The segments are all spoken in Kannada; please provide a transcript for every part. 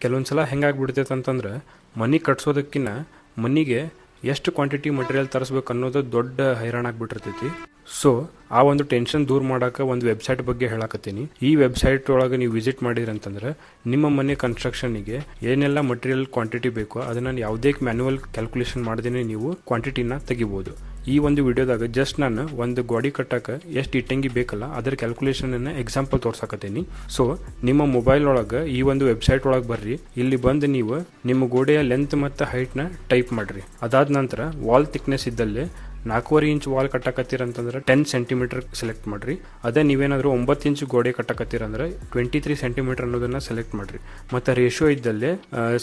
ಕೆಲವೊಂದು ಸಲ ಹೆಂಗಾಗ್ಬಿಡ್ತೈತೆ ಅಂತಂದ್ರೆ ಮನೆ ಕಟ್ಸೋದಕ್ಕಿಂತ ಮನೆಗೆ ಎಷ್ಟು ಕ್ವಾಂಟಿಟಿ ಮಟೀರಿಯಲ್ ತರಿಸ್ಬೇಕು ಅನ್ನೋದು ದೊಡ್ಡ ಹೈರಾಣ ಆಗ್ಬಿಟ್ಟಿರ್ತೈತಿ. ಸೊ ಆ ಒಂದು ಟೆನ್ಷನ್ ದೂರ ಮಾಡೋಕೆ ಒಂದು ವೆಬ್ಸೈಟ್ ಬಗ್ಗೆ ಹೇಳಕತ್ತೀನಿ. ಈ ವೆಬ್ಸೈಟ್ ಒಳಗೆ ನೀವು ವಿಸಿಟ್ ಮಾಡಿದ್ರಿ ಅಂತಂದ್ರೆ ನಿಮ್ಮ ಮನೆ ಕನ್ಸ್ಟ್ರಕ್ಷನ್ಗೆ ಏನೆಲ್ಲ ಮಟೀರಿಯಲ್ ಕ್ವಾಂಟಿಟಿ ಬೇಕೋ ಅದನ್ನು ಯಾವುದೇ ಮ್ಯಾನ್ಯುವಲ್ ಕ್ಯಾಲ್ಕುಲೇಷನ್ ಮಾಡ್ದೇನೆ ನೀವು ಕ್ವಾಂಟಿಟಿನ ತೆಗಿಬೋದು. ಈ ಒಂದು ವಿಡಿಯೋದಾಗ ಜಸ್ಟ್ ನಾನು ಒಂದು ಗೋಡಿ ಕಟ್ಟಕ್ಕೆ ಎಷ್ಟು ಇಟ್ಟಂಗಿ ಬೇಕಲ್ಲ ಅದರ ಕ್ಯಾಲ್ಕುಲೇಷನ್ ಎಕ್ಸಾಂಪಲ್ ತೋರ್ಸಕತ್ತೀನಿ. ಸೊ ನಿಮ್ಮ ಮೊಬೈಲ್ ಒಳಗೆ ಈ ಒಂದು ವೆಬ್ಸೈಟ್ ಒಳಗೆ ಬರ್ರಿ. ಇಲ್ಲಿ ಬಂದು ನೀವು ನಿಮ್ಮ ಗೋಡೆಯ ಲೆಂತ್ ಮತ್ತು ಹೈಟ್ನ ಟೈಪ್ ಮಾಡಿರಿ. ಅದಾದ ನಂತರ ವಾಲ್ ಥಿಕ್ನೆಸ್ ಇದ್ದಲ್ಲಿ 4.5 ಇಂಚ್ ವಾಲ್ ಕಟ್ಟಕತ್ತೀರಂತಂದ್ರೆ 10 ಸೆಂಟಿಮೀಟರ್ ಸೆಲೆಕ್ಟ್ ಮಾಡಿರಿ. ಅದೇ ನೀವೇನಾದರೂ 9 ಇಂಚ್ ಗೋಡೆ ಕಟ್ಟಕತ್ತೀರಂದ್ರೆ 23 ಸೆಂಟಿಮೀಟರ್ ಅನ್ನೋದನ್ನು ಸೆಲೆಕ್ಟ್ ಮಾಡಿರಿ. ಮತ್ತು ರೇಷಿಯೋ ಇದ್ದಲ್ಲಿ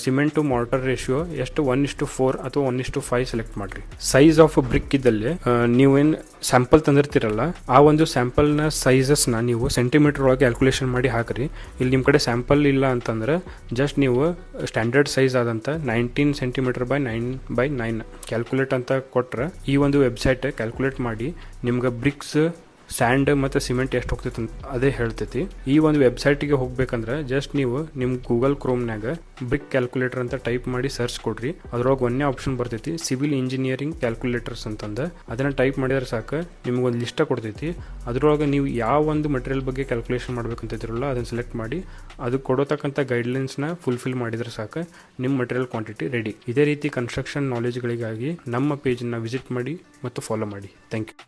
ಸಿಮೆಂಟ್ ಟು ಮಾರ್ಟರ್ ರೇಷಿಯೋ ಎಷ್ಟು 1:4 ಅಥವಾ 1:5 ಸೆಲೆಕ್ಟ್ ಮಾಡಿರಿ. ಸೈಜ್ ಆಫ್ ಬ್ರಿಕ್ ಇದ್ದಲ್ಲಿ ನೀವೇನು ಸ್ಯಾಂಪಲ್ ತಂದಿರ್ತೀರಲ್ಲ ಆ ಒಂದು ಸ್ಯಾಂಪಲ್ನ ಸೈಜಸ್ನ ನೀವು ಸೆಂಟಿಮೀಟರ್ ಒಳಗೆ ಕ್ಯಾಲ್ಕುಲೇಷನ್ ಮಾಡಿ ಹಾಕಿರಿ. ಇಲ್ಲಿ ನಿಮ್ಮ ಕಡೆ ಸ್ಯಾಂಪಲ್ ಇಲ್ಲ ಅಂತಂದ್ರೆ ಜಸ್ಟ್ ನೀವು ಸ್ಟ್ಯಾಂಡರ್ಡ್ ಸೈಜ್ ಆದಂಥ 19 ಸೆಂಟಿಮೀಟರ್ ಬೈ 9 ಕ್ಯಾಲ್ಕುಲೇಟ್ ಅಂತ ಕೊಟ್ಟರೆ ಈ ಒಂದು ವೆಬ್ಸೈಟ್ ಕ್ಯಾಲ್ಕುಲೇಟ್ ಮಾಡಿ ನಿಮ್ಗೆ ಬ್ರಿಕ್ಸ್, ಸ್ಯಾಂಡ್ ಮತ್ತು ಸಿಮೆಂಟ್ ಎಷ್ಟು ಹೋಗ್ತೈತೆ ಅಂತ ಅದೇ ಹೇಳ್ತೈತಿ. ಈ ಒಂದು ವೆಬ್ಸೈಟಿಗೆ ಹೋಗ್ಬೇಕಂದ್ರೆ ಜಸ್ಟ್ ನೀವು ನಿಮ್ಮ ಗೂಗಲ್ ಕ್ರೋಮ್ನಾಗ ಬ್ರಿಕ್ ಕ್ಯಾಲ್ಕುಲೇಟರ್ ಅಂತ ಟೈಪ್ ಮಾಡಿ ಸರ್ಚ್ ಕೊಡ್ರಿ. ಅದ್ರೊಳಗೆ ಒಂದೇ ಆಪ್ಷನ್ ಬರ್ತೈತಿ ಸಿವಿಲ್ ಇಂಜಿನಿಯರಿಂಗ್ ಕ್ಯಾಲ್ಕುಲೇಟರ್ಸ್ ಅಂತಂದು. ಅದನ್ನು ಟೈಪ್ ಮಾಡಿದ್ರೆ ಸಾಕು ನಿಮ್ಗೊಂದು ಲಿಸ್ಟ್ ಕೊಡ್ತೈತಿ. ಅದ್ರೊಳಗೆ ನೀವು ಯಾವ ಒಂದು ಮಟೀರಿಯಲ್ ಬಗ್ಗೆ ಕ್ಯಾಲ್ಕುಲೇಷನ್ ಮಾಡ್ಬೇಕಂತಿದ್ರಲ್ಲ ಅದನ್ನು ಸೆಲೆಕ್ಟ್ ಮಾಡಿ ಅದು ಕೊಡೋತಕ್ಕಂಥ ಗೈಡ್ಲೈನ್ಸ್ನ ಫುಲ್ಫಿಲ್ ಮಾಡಿದ್ರೆ ಸಾಕು ನಿಮ್ಮ ಮಟೀರಿಯಲ್ ಕ್ವಾಂಟಿಟಿ ರೆಡಿ. ಇದೇ ರೀತಿ ಕನ್ಸ್ಟ್ರಕ್ಷನ್ ನಾಲೆಜ್ಗಳಿಗಾಗಿ ನಮ್ಮ ಪೇಜನ್ನು ವಿಸಿಟ್ ಮಾಡಿ ಮತ್ತು ಫಾಲೋ ಮಾಡಿ. Thank you.